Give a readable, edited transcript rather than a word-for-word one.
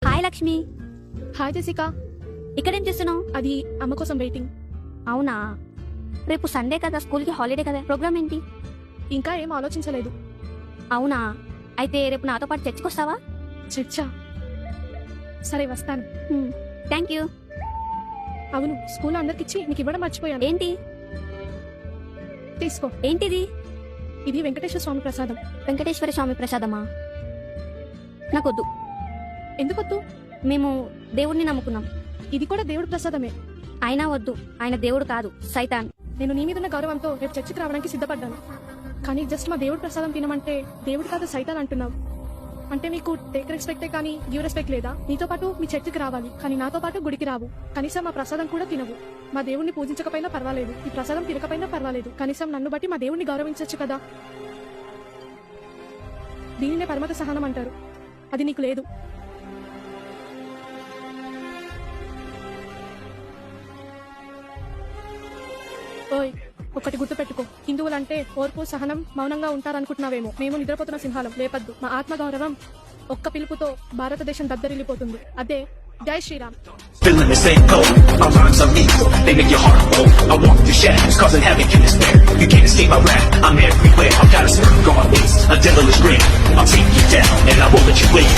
Hi Lakshmi. Hi జెసిక. ఇక్కడేం చేస్తున్నావు? అది అమ్మ కోసం వెయిటింగ్. అవునా, రేపు సండే కదా, స్కూల్కి హాలిడే కదా, ప్రోగ్రామ్ ఏంటి? ఇంకా ఏం ఆలోచించలేదు. అవునా, అయితే రేపు నాతో పాటు చర్చికి వస్తావా? చర్చా? సరే వస్తాను. Thank you. అవును, స్కూల్లో అందరికిచ్చి నీకు ఇవ్వడం మర్చిపోయాను. ఏంటి? తీసుకో. ఏంటిది? ఇది వెంకటేశ్వర స్వామి ప్రసాదం. వెంకటేశ్వర స్వామి ప్రసాదమా? నాకొద్దు. ఎందుకొద్దు? మేము దేవుడిని నమ్ముకున్నాం. ఇది కూడా దేవుడి ప్రసాదమే. అయినా వద్దు, ఆయన దేవుడు కాదు, సైతాన్. నేను నీ మీద ఉన్న గౌరవంతో రేపు చర్చికి రావడానికి సిద్ధపడ్డాను. కానీ జస్ట్ మా దేవుడి ప్రసాదం తినమంటే దేవుడు కాదు సైతాన్ అంటున్నావు. అంటే మీకు టేక్ రెస్పెక్టే కానీ గివ్ రెస్పెక్ట్ లేదా? నీతో పాటు మీ చర్చికి రావాలి, కానీ నాతో పాటు గుడికి రావు. కనీసం మా ప్రసాదం కూడా తినవు. మా దేవుడిని పూజించకపోయినా పర్వాలేదు, ఈ ప్రసాదం తినకపోయినా పర్వాలేదు, కనీసం నన్ను బట్టి మా దేవుడిని గౌరవించవచ్చు కదా. దీనినే పరమత సహనం అంటారు. అది నీకు లేదు. ఓయ్, ఒకటి గుర్తు పెట్టుకో, హిందువులంటే ఓర్పు సహనం మౌనంగా ఉంటారనుకుంటున్నావేమో. మేము నిద్రపోతున్న సింహాలం, లేపద్దు. మా ఆత్మగౌరవం ఒక్క పిలుపుతో భారతదేశం దద్దరిల్లిపోతుంది. అదే జై Sriram. Feeling the same cold, my rhymes are lethal, they make your heart roll. I walk through shadows, causing havoc and despair. You can't escape my wrath, I'm everywhere. I've got a smirk on my face, a devilish grin. I'll take you down, and I won't let you win.